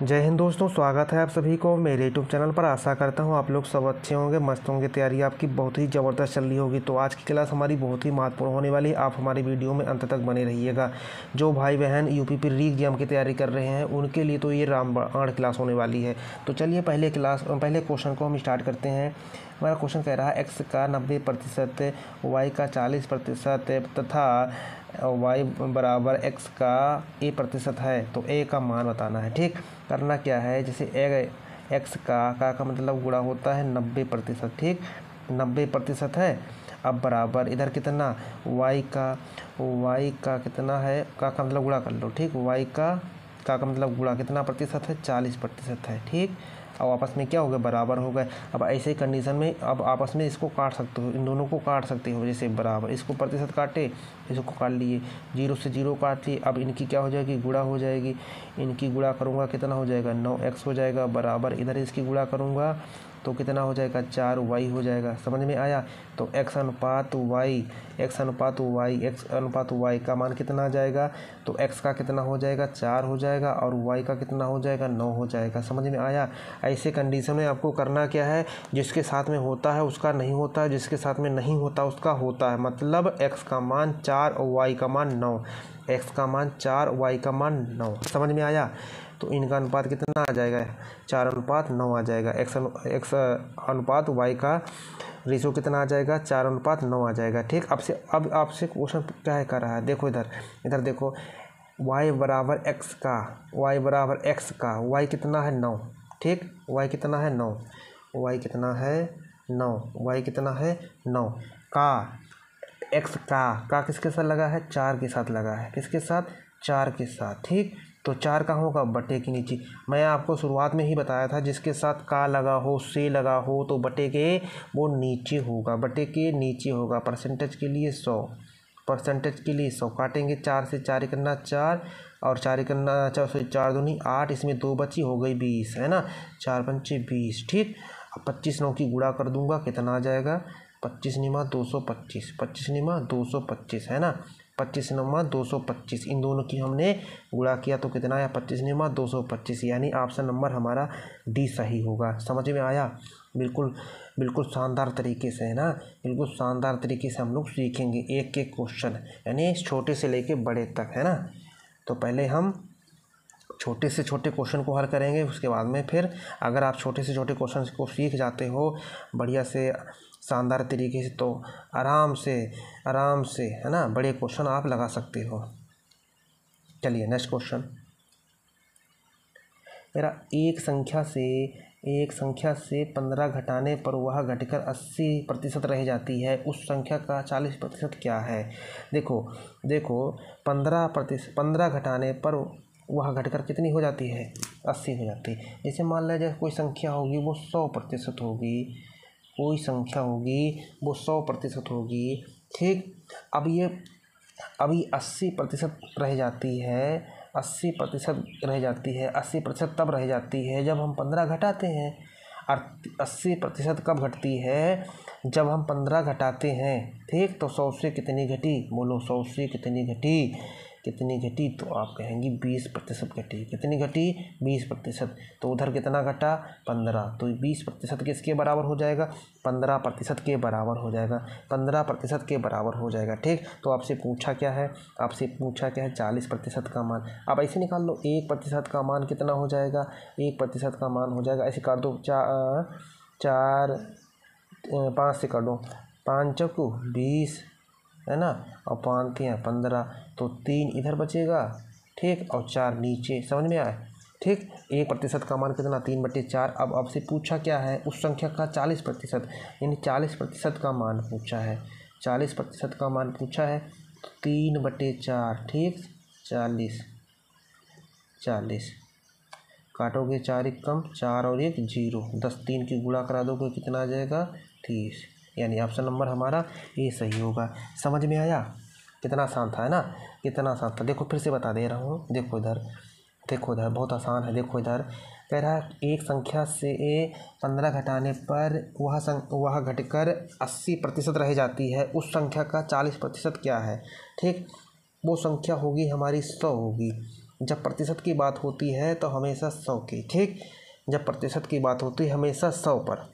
जय हिंद दोस्तों, स्वागत है आप सभी को मेरे यूट्यूब चैनल पर। आशा करता हूँ आप लोग सब अच्छे होंगे, मस्त होंगे। तैयारी आपकी बहुत ही ज़बरदस्त चल रही होगी। तो आज की क्लास हमारी बहुत ही महत्वपूर्ण होने वाली है। आप हमारी वीडियो में अंत तक बने रहिएगा। जो भाई बहन यूपी री एग्जाम की तैयारी कर रहे हैं उनके लिए तो ये रामबाण क्लास होने वाली है। तो चलिए पहले क्वेश्चन को हम स्टार्ट करते हैं। हमारा क्वेश्चन कह रहा है एक्स का 90%, वाई का 40% तथा y बराबर x का a% है। तो a का मान बताना है। ठीक, करना क्या है, जैसे x का मतलब गुणा होता है 90%। ठीक, 90% है। अब बराबर इधर कितना y का कितना है, का मतलब गुणा कर लो। ठीक, y का मतलब गुणा कितना प्रतिशत है, 40% है। ठीक, अब आपस में क्या हो गए, बराबर हो गए। अब ऐसे ही कंडीशन में अब आपस में इसको काट सकते हो, इन दोनों को काट सकते हो। जैसे बराबर, इसको प्रतिशत काटे, इसको काट लिए, 0 से 0 काट लिए। अब इनकी क्या हो जाएगी, गुणा हो जाएगी। इनकी गुणा करूँगा कितना हो जाएगा, 9x हो जाएगा। बराबर इधर इसकी गुणा करूँगा तो कितना हो जाएगा, 4y हो जाएगा। समझ में आया। तो x अनुपात y का मान कितना आ जाएगा, तो x का कितना हो जाएगा, 4 हो जाएगा और y का कितना हो जाएगा, 9 हो जाएगा। समझ में आया। ऐसे कंडीशन में आपको करना क्या है, जिसके साथ में होता है उसका नहीं होता है, जिसके साथ में नहीं होता उसका होता है। मतलब x का मान 4 और y का मान 9, x का मान 4, y का मान 9। समझ में आया। तो इनका अनुपात कितना आ जाएगा, 4:9 आ जाएगा। x अनुपात y का रेशो कितना आ जाएगा, 4:9 आ जाएगा। ठीक, अब आपसे क्वेश्चन क्या है कर रहा है, देखो इधर देखो, y बराबर x का y कितना है, 9। ठीक, y कितना है, 9, y कितना है 9 का x का किसके साथ लगा है, 4 के साथ लगा है। किसके साथ, 4 के साथ। ठीक, तो 4 का होगा बटे के नीचे। मैं आपको शुरुआत में ही बताया था, जिसके साथ का लगा हो, से लगा हो, तो बटे के वो नीचे होगा, बटे के नीचे होगा। परसेंटेज के लिए 100 काटेंगे। 4 से 4 करना 4 और 4 करना 4 से 4 दूनी 8, इसमें 2 बची, हो गई 20, है ना। 4 पंचे 20। ठीक, अब 25 9 की गुणा कर दूंगा, कितना आ जाएगा, 25 निमा 225, है ना। 25 निमा 225, इन दोनों की हमने गुणा किया तो कितना आया, 25 निमा 225, यानी ऑप्शन नंबर हमारा डी सही होगा। समझ में आया। बिल्कुल शानदार तरीके से, है ना। बिल्कुल शानदार तरीके से हम लोग सीखेंगे एक एक क्वेश्चन, यानी छोटे से लेके बड़े तक, है ना। तो पहले हम छोटे से छोटे क्वेश्चन को हल करेंगे, उसके बाद में फिर अगर आप छोटे से छोटे क्वेश्चन को सीख जाते हो बढ़िया से शानदार तरीके से, तो आराम से है ना, बड़े क्वेश्चन आप लगा सकते हो। चलिए नेक्स्ट क्वेश्चन मेरा, एक संख्या से 15 घटाने पर वह घटकर 80% रह जाती है, उस संख्या का 40% क्या है। देखो 15 घटाने पर वह घटकर कितनी हो जाती है, 80 हो जाती है। जैसे मान लीजिए कोई संख्या होगी वो 100% होगी, कोई संख्या होगी वो 100% होगी। ठीक, अभी 80% रह जाती है, 80% तब रह जाती है जब हम 15 घटाते हैं। और 80% कब घटती है, जब हम 15 घटाते हैं। ठीक, तो 100 से कितनी घटी, बोलो 100 से कितनी घटी, तो आप कहेंगी 20% घटी। कितनी घटी, 20%। तो उधर कितना घटा, 15, तो 20% किसके बराबर हो जाएगा, 15% के बराबर हो जाएगा, 15% के बराबर हो जाएगा। ठीक, तो आपसे पूछा क्या है, 40% का मान। आप ऐसे निकाल लो, 1% का मान कितना हो जाएगा, 1% का मान हो जाएगा, ऐसे कर दो, 5 से कर दो, 5 चौको 20, है ना, और 5 3 15, तो 3 इधर बचेगा। ठीक, और 4 नीचे। समझ में आया। ठीक, 1% का मान कितना, 3/4। अब आपसे पूछा क्या है, उस संख्या का 40%, यानी 40% का मान पूछा है, 40% का मान पूछा है, तो 3/4। ठीक, 40 काटोगे, 4 1 कम, 4 और 1 0, 10 3 की गुणा करा दोगे, कितना आ जाएगा, 30, यानी ऑप्शन नंबर हमारा ये सही होगा। समझ में आया। कितना आसान था, है ना, कितना आसान था। देखो फिर से बता दे रहा हूँ, देखो इधर बहुत आसान है। देखो इधर कह रहा है, एक संख्या से 15 घटाने पर वह घटकर 80% रह जाती है, उस संख्या का 40% क्या है। ठीक, वो संख्या होगी हमारी 100 होगी, जब प्रतिशत की बात होती है तो हमेशा 100 की, ठीक। जब प्रतिशत की बात होती है हमेशा 100 पर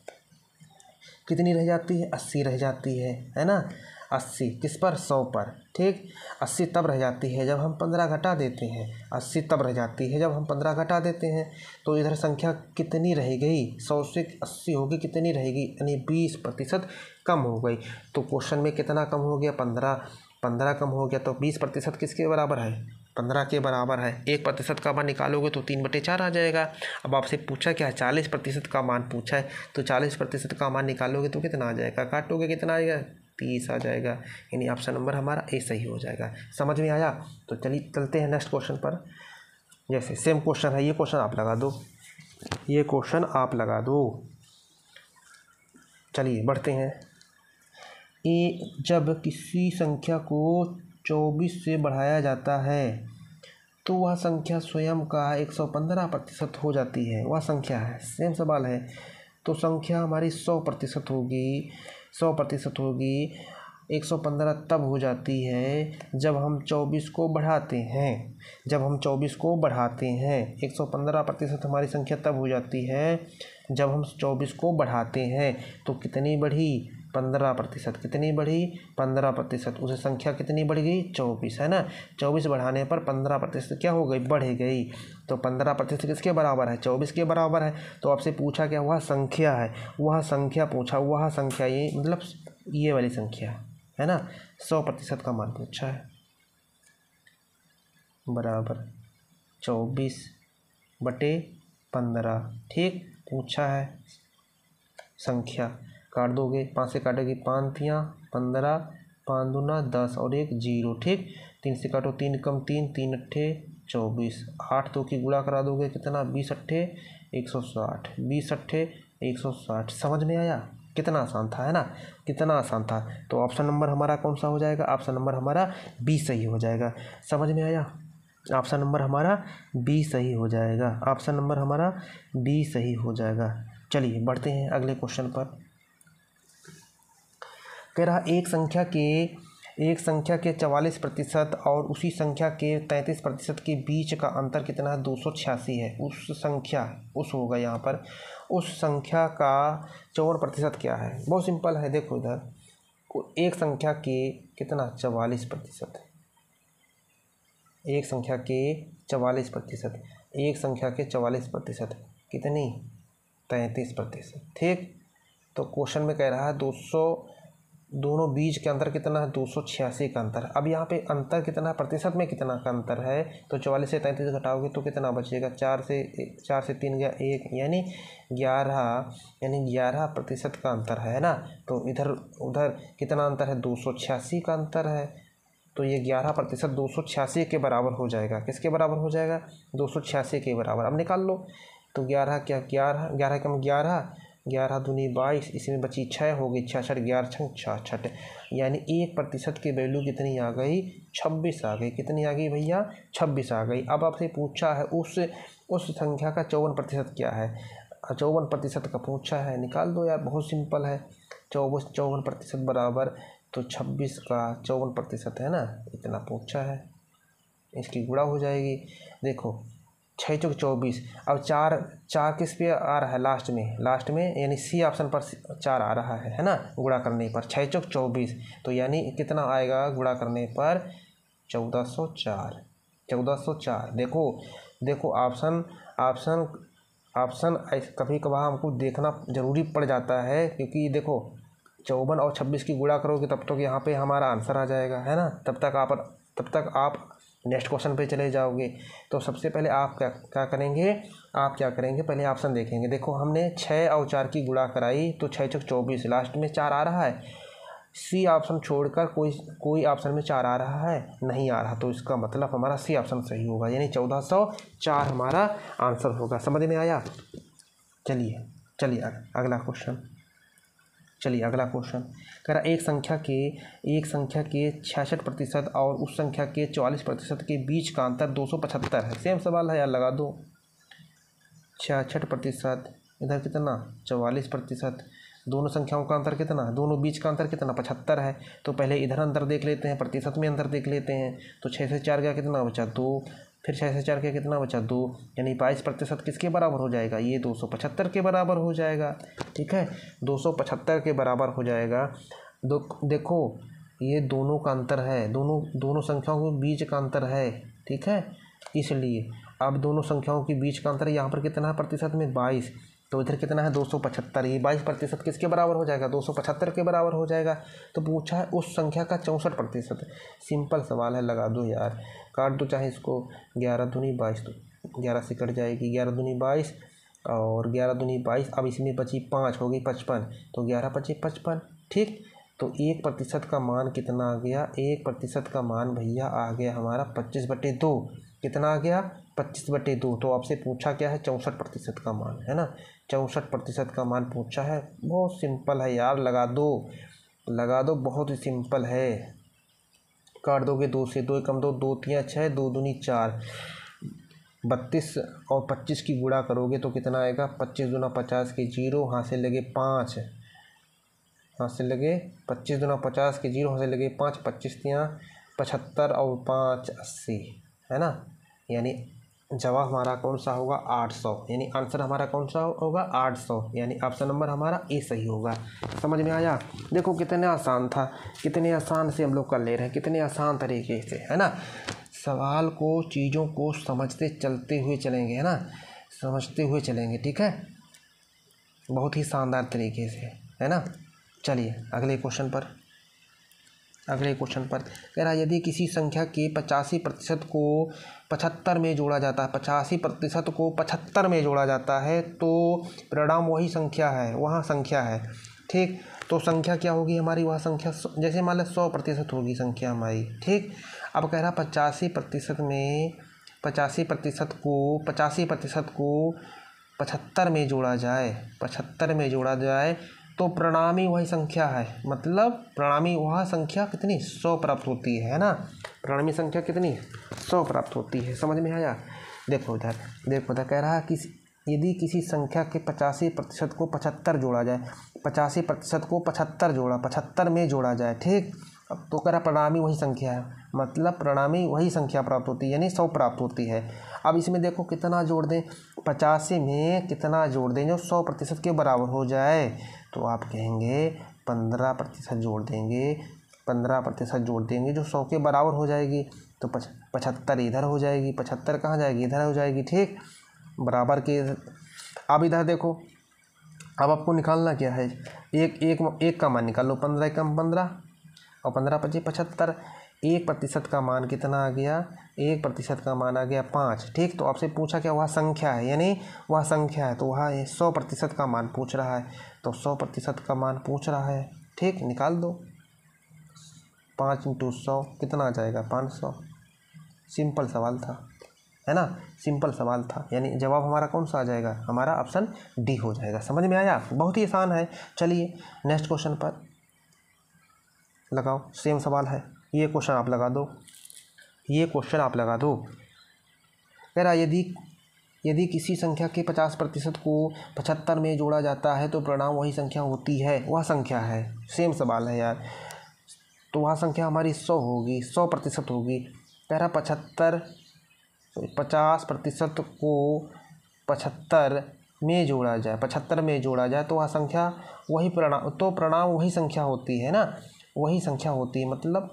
कितनी रह जाती है, 80 रह जाती है ना। 80 किस पर, 100 पर, ठीक। 80 तब रह जाती है जब हम 15 घटा देते हैं, 80 तब रह जाती है जब हम 15 घटा देते हैं। तो इधर संख्या कितनी रह गई, 100 से 80 होगी, कितनी रहेगी, यानी 20% कम हो गई। तो क्वेश्चन में कितना कम हो गया, 15 कम हो गया। तो 20% किसके बराबर है, 15 के बराबर है। 1% का मान निकालोगे तो 3/4 आ जाएगा। अब आपसे पूछा क्या, 40% का मान पूछा है, तो 40% का मान निकालोगे तो कितना आ जाएगा, काटोगे कितना आएगा, 30 आ जाएगा। यानी ऑप्शन नंबर हमारा ए सही हो जाएगा। समझ में आया। तो चलिए चलते हैं नेक्स्ट क्वेश्चन पर। जैसे सेम क्वेश्चन है, ये क्वेश्चन आप लगा दो, ये क्वेश्चन आप लगा दो। चलिए बढ़ते हैं। जब किसी संख्या को 24 से बढ़ाया जाता है तो वह संख्या स्वयं का 115% हो जाती है। वह संख्या है, सेम सवाल है। तो संख्या हमारी 100% होगी, 100% होगी। 115 तब हो जाती है जब हम 24 को बढ़ाते हैं, जब हम 24 को बढ़ाते हैं। 115% हमारी संख्या तब हो जाती है जब हम 24 को बढ़ाते हैं। तो कितनी बढ़ी, 15%। कितनी बढ़ी, 15%। उसे संख्या कितनी बढ़ गई, 24, है ना। 24 बढ़ाने पर 15% क्या हो गई, बढ़ गई। तो 15% किसके बराबर है, 24 के बराबर है। तो आपसे पूछा क्या, वह संख्या है, वह संख्या पूछा, वह संख्या, ये मतलब ये वाली संख्या है ना। 100% का मान पूछा है, बराबर 24/15, ठीक। पूछा है संख्या, काट दोगे, 5 से काटोगे 5 तियाँ 15, 5 दूना 10 और 1 0, ठीक। 3 से काटो 3 कम 3, 3 अट्ठे 24, 8 2 की गुणा करा दोगे कितना, 20 अट्ठे 160, 20 अट्ठे 160। समझ में आया, कितना आसान था, है ना, कितना आसान था। तो ऑप्शन नंबर हमारा कौन सा हो जाएगा, ऑप्शन नंबर हमारा बी सही हो जाएगा। समझ में आया, ऑप्शन नंबर हमारा बी सही हो जाएगा, ऑप्शन नंबर हमारा बी सही हो जाएगा। चलिए बढ़ते हैं अगले क्वेश्चन पर। कह रहा एक संख्या के 44% और उसी संख्या के 33% के बीच का अंतर कितना है, 286 है। उस संख्या, उस होगा यहाँ पर, उस संख्या का 54% क्या है। बहुत सिंपल है, देखो इधर एक संख्या के कितना 44%, एक संख्या के 44%, एक संख्या के 44% कितनी 33%, ठीक। तो क्वेश्चन में कह रहा है 200, दोनों बीच के अंतर कितना है, 286 का अंतर। अब यहाँ पे अंतर कितना, प्रतिशत में कितना का अंतर है, तो 44 से 33 घटाओगे तो कितना बचेगा, 4 से 3 गया 1, यानी 11% का अंतर है ना। तो इधर उधर कितना अंतर है, 286 का अंतर है। तो ये 11% 286 के बराबर हो जाएगा। किसके बराबर हो जाएगा, 286 के बराबर। अब निकाल लो, तो 11 क्या, 11 कम 11, 11 दूनी 22, इसमें बची 6 हो गई 66, 11 छंग 66, यानी 1% की वैल्यू कितनी आ गई, 26 आ गई। कितनी आ गई भैया, 26 आ गई। अब आपसे पूछा है उस संख्या का 54% क्या है, 54% का पूछा है, निकाल दो यार, बहुत सिंपल है। 54% बराबर, तो 26 का 54% है ना, इतना पूछा है, इसकी गुणा हो जाएगी। देखो 6 चौक 24, अब 4 किस पे आ रहा है, लास्ट में यानी सी ऑप्शन पर 4 आ रहा है ना, गुणा करने पर 6 चौक 24, तो यानी कितना आएगा गुणा करने पर 1404। देखो ऑप्शन कभी कभार हमको देखना ज़रूरी पड़ जाता है, क्योंकि देखो 54 और 26 की गुणा करोगे तब तक यहाँ पे हमारा आंसर आ जाएगा, है ना। तब तक आप नेक्स्ट क्वेश्चन पे चले जाओगे। तो सबसे पहले आप क्या करेंगे, पहले ऑप्शन देखेंगे। देखो हमने 6 और 4 की गुणा कराई, तो 6 चौक 24, लास्ट में 4 आ रहा है। सी ऑप्शन छोड़कर कोई ऑप्शन में 4 आ रहा है, नहीं आ रहा, तो इसका मतलब हमारा सी ऑप्शन सही होगा, यानी 1404 हमारा आंसर होगा। समझ में आया। चलिए अगला क्वेश्चन। कह रहा एक संख्या के 66% और उस संख्या के 44% के बीच का अंतर 275 है। सेम सवाल है यार, लगा दो। 66%, इधर कितना 44%, दोनों संख्याओं का अंतर कितना, दोनों बीच का अंतर कितना 75 है। तो पहले इधर अंतर देख लेते हैं, प्रतिशत में अंतर देख लेते हैं। तो 6 से 4 गया कितना बचा 2, फिर 6 से 4 के कितना बचा 2, यानी 22% किसके बराबर हो जाएगा, ये 275 के बराबर हो जाएगा। ठीक है, 275 के बराबर हो जाएगा। देखो ये दोनों का अंतर है, दोनों संख्याओं के बीच का अंतर है। ठीक है, इसलिए अब दोनों संख्याओं के बीच का अंतर यहाँ पर कितना है प्रतिशत में 22, तो इधर कितना है 275, ये 22% किसके बराबर हो जाएगा 275 के बराबर हो जाएगा। तो पूछा है उस संख्या का 64%। सिंपल सवाल है, लगा दो यार, काट दो चाहे इसको, 11 दूनी 22, तो 11 से कट जाएगी, 11 दूनी 22 और 11 दूनी 22, अब इसमें बची 5 हो गई 55, तो 11 पचे 55। ठीक, तो 1% का मान कितना आ गया, 1% का मान भैया आ गया हमारा 25/2। कितना आ गया 25/2। तो आपसे पूछा क्या है 64% का मान, है ना, 64% का मान पूछा है। बहुत सिंपल है यार, लगा दो, बहुत ही सिंपल है। काट दोगे 2 से, 2 कम 2, 2 3 6, 2 दूनी 4, 32 और 25 की गुणा करोगे तो कितना आएगा 25 दूना 50 के 0, हाथ से लगे 5, हाथ से लगे 25 दूना 50 के 0, हाथ से लगे 5, 25 तियाँ 75 और 5 80, है ना, यानी जवाब हमारा कौन सा होगा 800, यानी आंसर हमारा कौन सा होगा 800, यानी ऑप्शन नंबर हमारा ए सही होगा। समझ में आया। देखो कितने आसान था, कितने आसान से हम लोग कर ले रहे हैं, कितने आसान तरीके से, है ना। सवाल को, चीज़ों को समझते चलते हुए चलेंगे, है ना, समझते हुए चलेंगे। ठीक है, बहुत ही शानदार तरीके से, है ना। चलिए अगले क्वेश्चन पर कह रहा है यदि किसी संख्या के 85% को 75 में जोड़ा जाता है, 85% को 75 में जोड़ा जाता है तो परिणाम वही संख्या है, वहाँ संख्या है। ठीक, तो संख्या क्या होगी हमारी, वह संख्या जैसे मान लो 100% होगी संख्या हमारी। ठीक, अब कह रहा 85% में 85% को 75 में जोड़ा जाए, 75 में जोड़ा जाए तो प्रणामी वही संख्या है, मतलब प्रणामी वह संख्या कितनी 100 प्राप्त होती है ना, प्रणामी संख्या कितनी 100 प्राप्त होती है। समझ में आया। देखो इधर कह रहा है कि यदि किसी संख्या के 85% को 75 जोड़ा जाए, 85% को 75 में जोड़ा जाए। ठीक, अब तो कह रहा प्रणामी वही संख्या है, मतलब प्रणामी वही संख्या प्राप्त होती है, यानी 100 प्राप्त होती है। अब इसमें देखो कितना जोड़ दें, 85 में कितना जोड़ दें जो 100% के बराबर हो जाए, तो आप कहेंगे 15% जोड़ देंगे, 15% जोड़ देंगे जो 100 के बराबर हो जाएगी, तो 75 इधर हो जाएगी, 75 कहाँ जाएगी, इधर हो जाएगी। ठीक, बराबर के। अब इधर देखो, अब आपको निकालना क्या है, एक का मान निकाल लो, 15 कम 15 और 15 पचे 75। 1% का मान कितना आ गया, 1% का मान आ गया 5। ठीक, तो आपसे पूछा क्या वह संख्या है, यानी वह संख्या है, तो वह 100% का मान पूछ रहा है, तो 100% का मान पूछ रहा है। ठीक, निकाल दो, 5 × 100 कितना आ जाएगा 500। सिंपल सवाल था, है ना, सिंपल सवाल था, यानी जवाब हमारा कौन सा आ जाएगा, हमारा ऑप्शन डी हो जाएगा। समझ में आया, बहुत ही आसान है। चलिए नेक्स्ट क्वेश्चन पर लगाओ, सेम सवाल है, ये क्वेश्चन आप लगा दो, कह रहा यदि किसी संख्या के 50% को 75 में जोड़ा जाता है तो परिणाम वही संख्या होती है, वह संख्या है। सेम सवाल है यार, तो वह संख्या हमारी 100 होगी, 100% होगी। कह रहा 50% को 75 में जोड़ा जाए तो वह संख्या वही परिणाम वही संख्या होती है ना, वही संख्या होती है, मतलब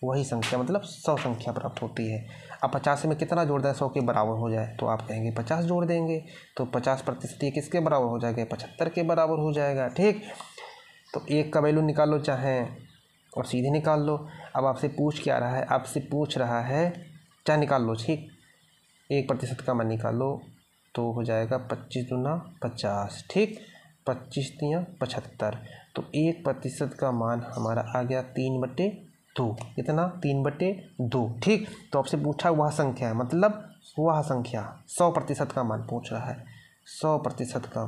वही संख्या मतलब 100 संख्या प्राप्त होती है। अब 50 में कितना जोड़ दें 100 के बराबर हो जाए, तो आप कहेंगे 50 जोड़ देंगे, तो 50% ये किसके बराबर हो जाएगा 75 के बराबर हो जाएगा। ठीक, तो एक का वैल्यू निकाल लो चाहे और सीधे निकाल लो। अब आपसे पूछ क्या रहा है, आपसे पूछ रहा है चाहे निकाल लो। ठीक, 1% का मान निकालो तो हो जाएगा 25 दूना 50। ठीक, 25 तियाँ 75, तो 1% का मान हमारा आ गया 3/2। कितना 3/2। ठीक, तो आपसे पूछा वह संख्या है, मतलब वह संख्या 100% का मान पूछ रहा है, 100% का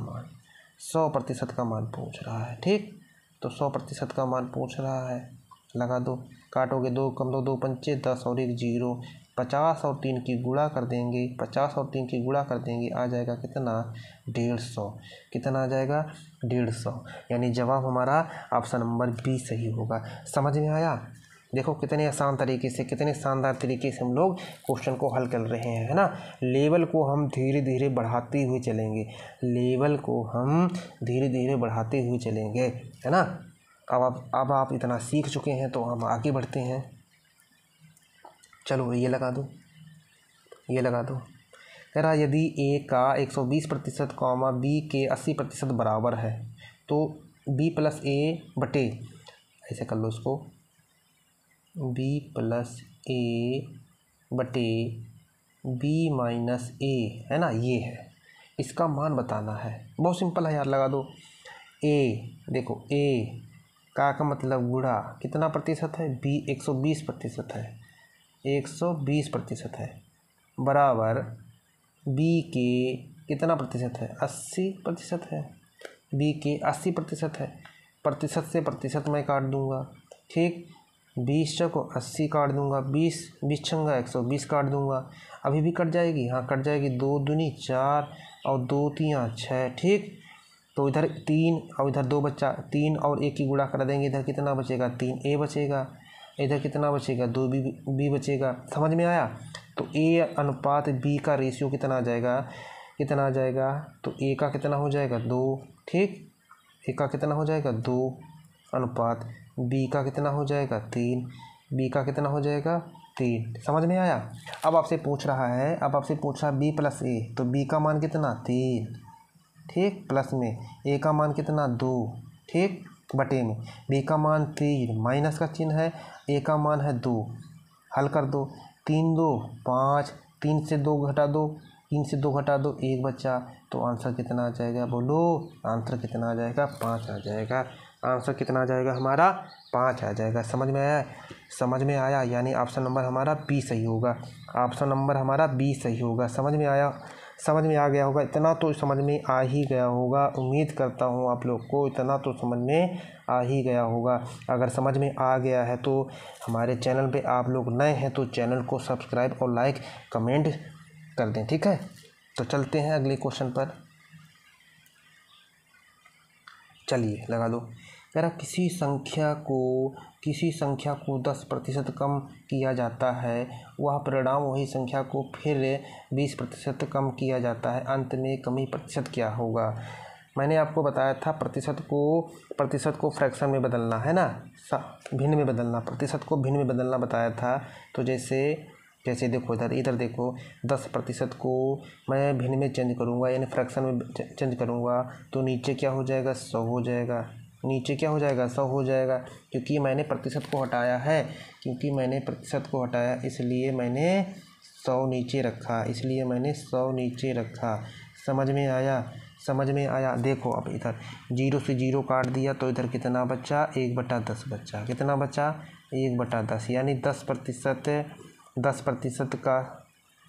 मान पूछ रहा है। ठीक, तो 100% का मान पूछ रहा है, लगा दो, काटोगे 2 कम 2, 2 पंचे 10 और 1 0, 50 और 3 की गुणा कर देंगे, 50 और 3 की गुणा कर देंगे, आ जाएगा कितना 150। कितना आ जाएगा 150, यानी जवाब हमारा ऑप्शन नंबर बी सही होगा। समझ में आया, देखो कितने आसान तरीके से, कितने शानदार तरीके से हम लोग क्वेश्चन को हल कर रहे हैं, है ना। लेवल को हम धीरे धीरे बढ़ाते हुए चलेंगे, लेवल को हम धीरे धीरे बढ़ाते हुए चलेंगे, है ना। अब आप इतना सीख चुके हैं तो हम आगे बढ़ते हैं। चलो ये लगा दो, ये लगा दो। कह रहा यदि a का 120% कॉमा b के 80% बराबर है तो b प्लस a बटे, ऐसे कर लो इसको, b प्लस a बटे b माइनस a, है ना, ये है। इसका मान बताना है, बहुत सिंपल है यार, लगा दो। a, देखो a का मतलब गुणा कितना प्रतिशत है, b 120% है, 120% है, बराबर b के कितना प्रतिशत है, 80% है, b के 80% है। प्रतिशत से प्रतिशत मैं काट दूंगा, ठीक। 20 को 80 काट दूंगा, 20 छंगा 120 काट दूंगा। अभी भी कट जाएगी, हाँ कट जाएगी, 2 दूनी 4 और 2 तियाँ 6, ठीक। तो इधर 3 और इधर 2 बच्चा, 3 और 1 की गुणा कर देंगे, इधर कितना बचेगा, 3a बचेगा, इधर कितना बचेगा, 2b बचेगा। समझ में आया। तो a अनुपात b का रेशियो कितना आ जाएगा, कितना आ जाएगा, तो a का कितना हो जाएगा 2, ठीक। a का कितना हो जाएगा 2 अनुपात b का कितना हो जाएगा 3, b का कितना हो जाएगा 3। समझ में आया। अब आपसे पूछ रहा है, b प्लस a, तो b का मान कितना 3, ठीक, प्लस में a का मान कितना 2, ठीक, बटे में b का मान 3, माइनस का चिन्ह है, a का मान है 2। हल कर दो, 3 2 5, 3 से 2 घटा दो, 3 से 2 घटा दो, 1 बचा, तो आंसर कितना आ जाएगा, बोलो आंसर कितना आ जाएगा, 5 आ जाएगा। आंसर कितना आ जाएगा हमारा, 5 आ जाएगा। समझ में आया, समझ में आया, यानी ऑप्शन नंबर हमारा बी सही होगा, ऑप्शन नंबर हमारा बी सही होगा। समझ में आया, समझ में आ गया होगा, इतना तो समझ में आ ही गया होगा, उम्मीद करता हूँ आप लोग को इतना तो समझ में आ ही गया होगा। अगर समझ में आ गया है तो हमारे चैनल पे आप लोग नए हैं तो चैनल को सब्सक्राइब और लाइक कमेंट कर दें, ठीक है। तो चलते हैं अगले क्वेश्चन पर, चलिए लगा दो। कह रहा किसी संख्या को 10% कम किया जाता है, वह परिणाम वही संख्या को फिर 20% कम किया जाता है, अंत में कमी प्रतिशत क्या होगा। मैंने आपको बताया था प्रतिशत को फ्रैक्शन में बदलना, है ना, भिन्न में बदलना, प्रतिशत को भिन्न में बदलना बताया था। तो जैसे देखो इधर देखो, 10% को मैं भिन्न में चेंज करूँगा, यानी फ्रैक्शन में चेंज करूँगा, तो नीचे क्या हो जाएगा 100 हो जाएगा, नीचे क्या हो जाएगा 100 हो जाएगा, क्योंकि मैंने प्रतिशत को हटाया है, इसलिए मैंने 100 नीचे रखा, समझ में आया। देखो अब इधर 0 से 0 काट दिया तो इधर कितना बचा, 1/10 बचा, कितना बचा 1/10, यानी 10% का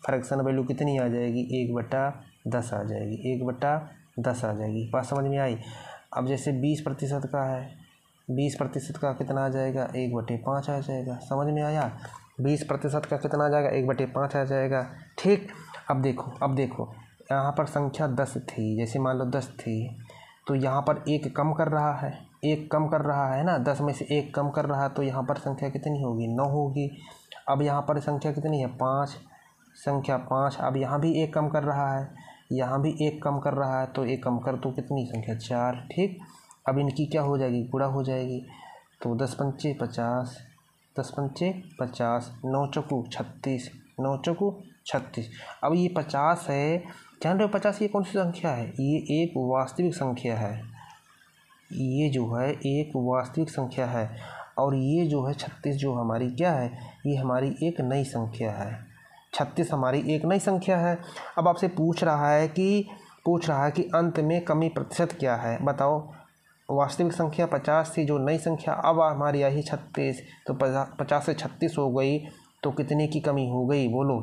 फ्रैक्शन वैल्यू कितनी आ जाएगी, 1/10 आ जाएगी, 1/10 आ जाएगी। बात समझ में आई। अब जैसे 20% का है, 20% का कितना आ जाएगा, 1/5 आ जाएगा। समझ में आया, 20% का कितना आ जाएगा, 1/5 आ जाएगा, ठीक। अब देखो यहाँ पर संख्या 10 थी, जैसे मान लो 10 थी, तो यहाँ पर एक कम कर रहा है ना, 10 में से 1 कम कर रहा है, तो यहाँ पर संख्या कितनी होगी, 9 होगी। अब यहाँ पर संख्या कितनी है, 5, संख्या 5। अब यहाँ भी 1 कम कर रहा है, तो 1 कम कर तो कितनी संख्या 4, ठीक। अब इनकी क्या हो जाएगी, गुणा हो जाएगी, तो 10 पंचे 50, 9 चौकू 36, 9 चौकू 36। अब ये 50 है, जान रहे हो 50 ये कौन सी संख्या है, ये एक वास्तविक संख्या है, ये जो है एक वास्तविक संख्या है, और ये जो है 36 जो हमारी क्या है, ये हमारी एक नई संख्या है, 36 हमारी एक नई संख्या है। अब आपसे पूछ रहा है कि अंत में कमी प्रतिशत क्या है, बताओ। वास्तविक संख्या 50 थी, जो नई संख्या अब हमारी आई 36, तो 50 से 36 हो गई, तो कितने की कमी हो गई, बोलो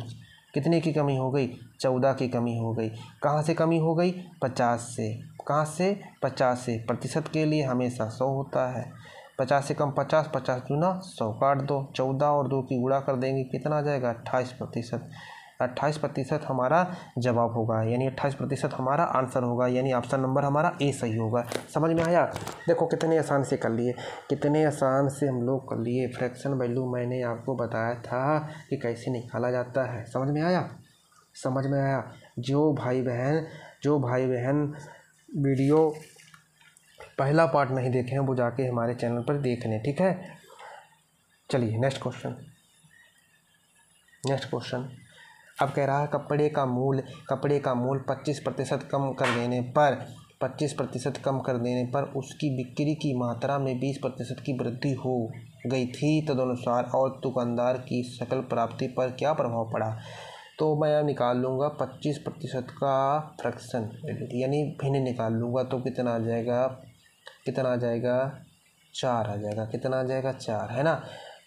कितने की कमी हो गई, 14 की कमी हो गई। कहाँ से कमी हो गई, 50 से। कहाँ से, 50 से। प्रतिशत के लिए हमेशा 100 होता है, 50 से कम 50, 50 दूना 100 काट दो, 14 और 2 की गुणा कर देंगे, कितना आ जाएगा 28%। 28% हमारा जवाब होगा, यानी 28% हमारा आंसर होगा, यानी ऑप्शन नंबर हमारा ए सही होगा। समझ में आया? देखो कितने आसान से कर लिए, कितने आसान से हम लोग कर लिए। फ्रैक्शन वैल्यू मैंने आपको बताया था कि कैसे निकाला जाता है। समझ में आया? समझ में आया? जो भाई बहन वीडियो पहला पार्ट नहीं देखे हैं वो जाके हमारे चैनल पर देख लें, ठीक है। चलिए नेक्स्ट क्वेश्चन। अब कह रहा है कपड़े का मूल 25% कम कर देने पर उसकी बिक्री की मात्रा में 20% की वृद्धि हो गई थी। तदनुसार और दुकानदार की सकल प्राप्ति पर क्या प्रभाव पड़ा? तो मैं निकाल लूँगा 25% का फ्रैक्शन यानी भिन्न निकाल लूँगा, तो कितना आ जाएगा 4 आ जाएगा। कितना आ जाएगा? 4, है ना।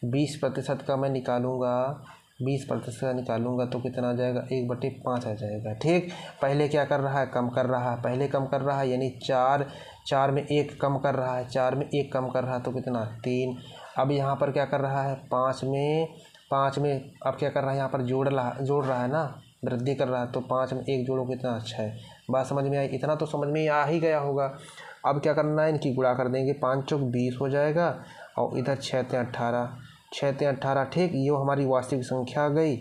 20% का मैं निकालूँगा, 20% का निकालूँगा तो कितना आ जाएगा? 1/5 आ जाएगा। ठीक, पहले क्या कर रहा है? कम कर रहा है, पहले कम कर रहा है, यानी 4 में 1 कम कर रहा है, 4 में 1 कम कर रहा है तो कितना? 3। अब यहाँ पर क्या कर रहा है? 5 में अब क्या कर रहा है? यहाँ पर जोड़ रहा है ना, वृद्धि कर रहा है, तो 5 में 1 जोड़ो कितना? 6। बात समझ में आई? इतना तो समझ में आ ही गया होगा। अब क्या करना है? इनकी गुणा कर देंगे, 5 चौक 20 हो जाएगा और इधर 6 ते 18, 6 ते 18। ठीक, ये हमारी वास्तविक संख्या आ गई।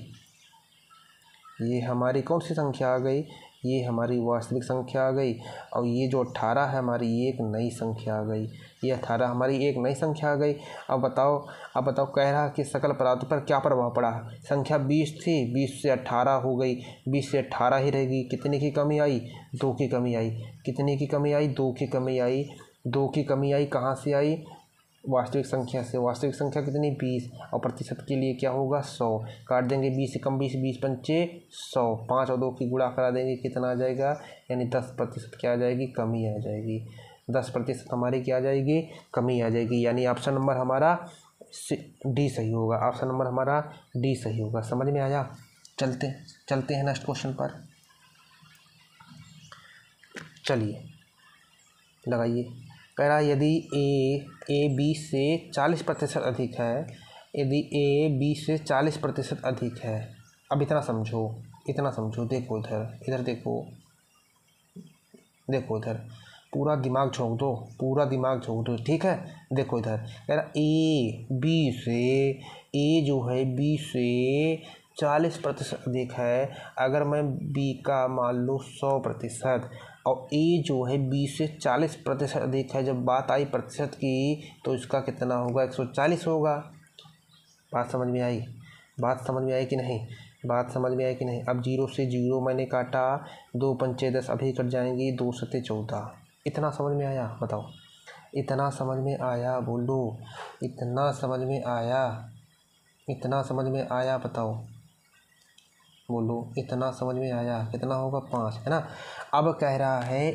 ये हमारी कौन सी संख्या आ गई? ये हमारी वास्तविक संख्या आ गई। और ये जो 18 है हमारी, ये एक नई संख्या आ गई। ये 18 हमारी एक नई संख्या आ गई। अब बताओ कह रहा कि सकल प्राप्ति पर क्या प्रभाव पड़ा? संख्या 20 थी, 20 से 18 हो गई, 20 से 18 ही रहेगी। कितने की कमी आई? 2 की कमी आई। कितने की कमी आई? 2 की कमी आई। 2 की कमी आई कहाँ से आई? वास्तविक संख्या से। वास्तविक संख्या कितनी? 20। और प्रतिशत के लिए क्या होगा? 100। काट देंगे 20 से कम 20, 20 पंचे 100। 5 और 2 की गुणा करा देंगे, कितना आ जाएगा? यानी 10% क्या आ जाएगी? कमी आ जाएगी। 10% हमारी क्या आ जाएगी? कमी आ जाएगी। यानी ऑप्शन नंबर हमारा डी सही होगा। ऑप्शन नंबर हमारा डी सही होगा। समझ में आया? चलते हैं नेक्स्ट क्वेश्चन पर। चलिए लगाइए। कह रहा है यदि ए बी से 40% अधिक है, यदि ए बी से 40% अधिक है। अब इतना समझो, देखो इधर देखो इधर, पूरा दिमाग झोंक दो, ठीक है। देखो इधर कह रहा ए जो है बी से 40% अधिक है। अगर मैं बी का मान लो 100% और ए जो है बी से 40% अधिक है, जब बात आई प्रतिशत की तो इसका कितना होगा? 140 होगा। बात समझ में आई कि नहीं? अब 0 से 0 मैंने काटा, 2 पंचे 10 अभी कट जाएंगी, 2 सत्ते 14। इतना समझ में आया? बताओ, इतना समझ में आया? बोलो, इतना समझ में आया? बताओ, बोलो, इतना समझ में आया? कितना होगा? 5, है ना। अब कह रहा है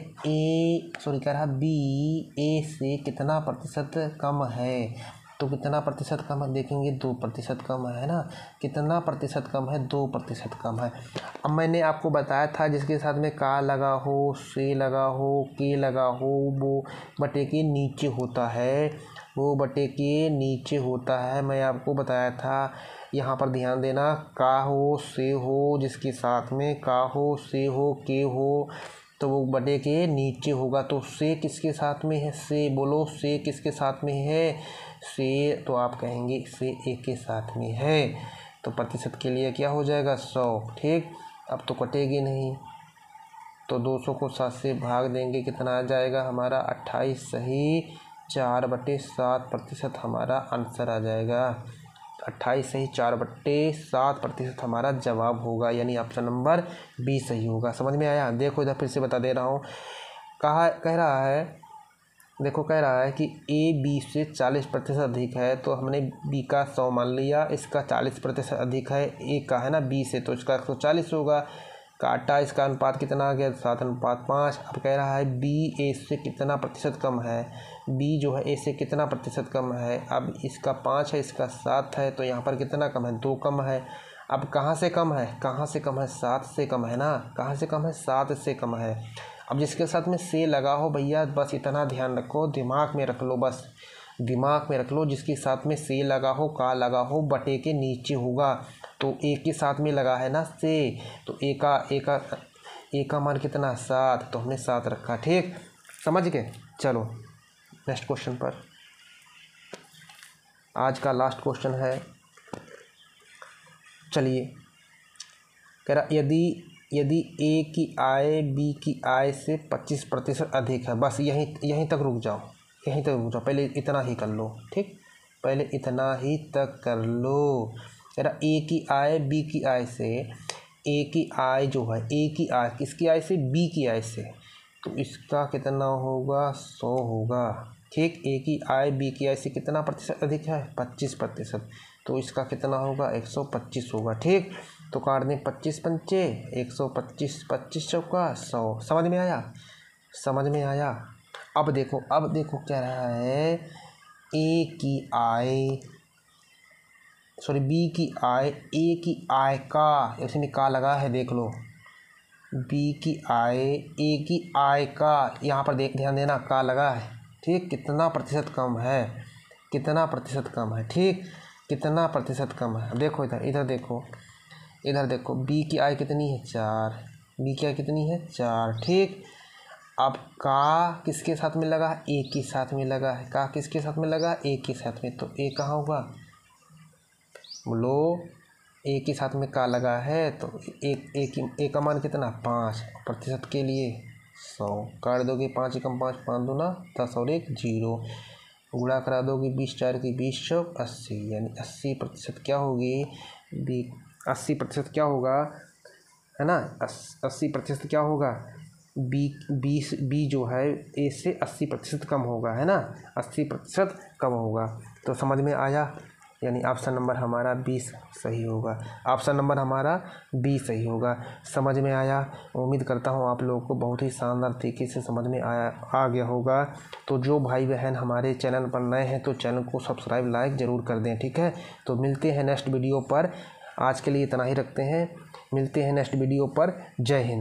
बी ए से कितना प्रतिशत कम है? तो कितना प्रतिशत कम है? देखेंगे 2% कम है ना। कितना प्रतिशत कम है? 2% कम है। अब मैंने आपको बताया था जिसके साथ में का लगा हो, से लगा हो, के लगा हो, वो बटे के नीचे होता है, मैं आपको बताया था। यहाँ पर ध्यान देना, का हो, से हो, जिसके साथ में का हो, से हो, के हो, तो वो बटे के नीचे होगा। तो से किसके साथ में है? से बोलो, से किसके साथ में है? से तो आप कहेंगे से ए के साथ में है। तो प्रतिशत के लिए क्या हो जाएगा? 100। ठीक, अब तो कटेगी नहीं, तो 200 को 7 से भाग देंगे, कितना आ जाएगा हमारा? 28 सही 4/7% हमारा आंसर आ जाएगा। 28 सही 4/7% हमारा जवाब होगा, यानी ऑप्शन नंबर बी सही होगा। समझ में आया? देखो इधर फिर से बता दे रहा हूँ। कह रहा है कि ए बी से 40% अधिक है, तो हमने बी का 100 मान लिया, इसका 40% अधिक है ए का, है ना, बी से, तो इसका 140 होगा। काटा, इसका अनुपात कितना आ गया? 7:5। अब कह रहा है बी ए से कितना प्रतिशत कम है? बी जो है ए से कितना प्रतिशत कम है? अब इसका 5 है, इसका 7 है, तो यहाँ पर कितना कम है? 2 कम है। अब कहाँ से कम है? 7 से कम है ना। कहाँ से कम है? 7 से कम है। अब जिसके साथ में से लगा हो भैया, बस इतना ध्यान रखो, दिमाग में रख लो, जिसके साथ में से लगा हो, का लगा हो, बटे के नीचे होगा। तो ए के साथ में लगा है ना से, तो ए का मान कितना 7, तो हमने 7 रखा। ठीक, समझ गए। चलो नेक्स्ट क्वेश्चन पर, आज का लास्ट क्वेश्चन है। चलिए, कह रहा यदि ए की आय बी की आय से 25% अधिक है। बस यहीं तक रुक जाओ, पहले इतना ही कर लो। ठीक, पहले इतना ही तक कर लो। कह रहा ए की आय बी की आय से, ए की आय जो है, ए की आय किसकी आय से, बी की आय से, तो इसका कितना होगा, 100 होगा। ठीक, ए की आय बी की आय से कितना प्रतिशत अधिक है, 25%, तो इसका कितना होगा, 125 होगा। ठीक, तो काट दें 25 पंचे 125, 25 चौका 100। समझ में आया। अब देखो क्या रहा है, बी की आय ए की आय का, इसमें का लगा है देख लो, बी की आय ए की आय का, यहाँ पर ध्यान देना, का लगा है। ठीक, कितना प्रतिशत कम है, ठीक, कितना प्रतिशत कम है। देखो इधर देखो बी की आय कितनी है, 4, बी की आय कितनी है, 4। ठीक, अब का किसके साथ में लगा है, ए के साथ में लगा है, का किसके साथ में लगा, ए के साथ में, तो ए कहाँ होगा, बोलो, ए के साथ में का लगा है, तो ए का मान कितना, 5, प्रतिशत के लिए 100, काट दोगे 5 एकम 5, 5 दूना 10 और 1 0, गुणा करा दोगे 20 4 की 20 चौक 80, यानी 80% क्या होगी, 80% क्या होगा, है ना, 80% क्या होगा, बी जो है ए से 80% कम होगा, है ना, 80% कम होगा। तो समझ में आया, यानी ऑप्शन नंबर हमारा 20 सही होगा, समझ में आया। उम्मीद करता हूँ आप लोगों को बहुत ही शानदार तरीके से समझ में आ गया होगा। तो जो भाई बहन हमारे चैनल पर नए हैं तो चैनल को सब्सक्राइब लाइक ज़रूर कर दें। ठीक है, तो मिलते हैं नेक्स्ट वीडियो पर, आज के लिए इतना ही रखते हैं, मिलते हैं नेक्स्ट वीडियो पर। जय हिंद।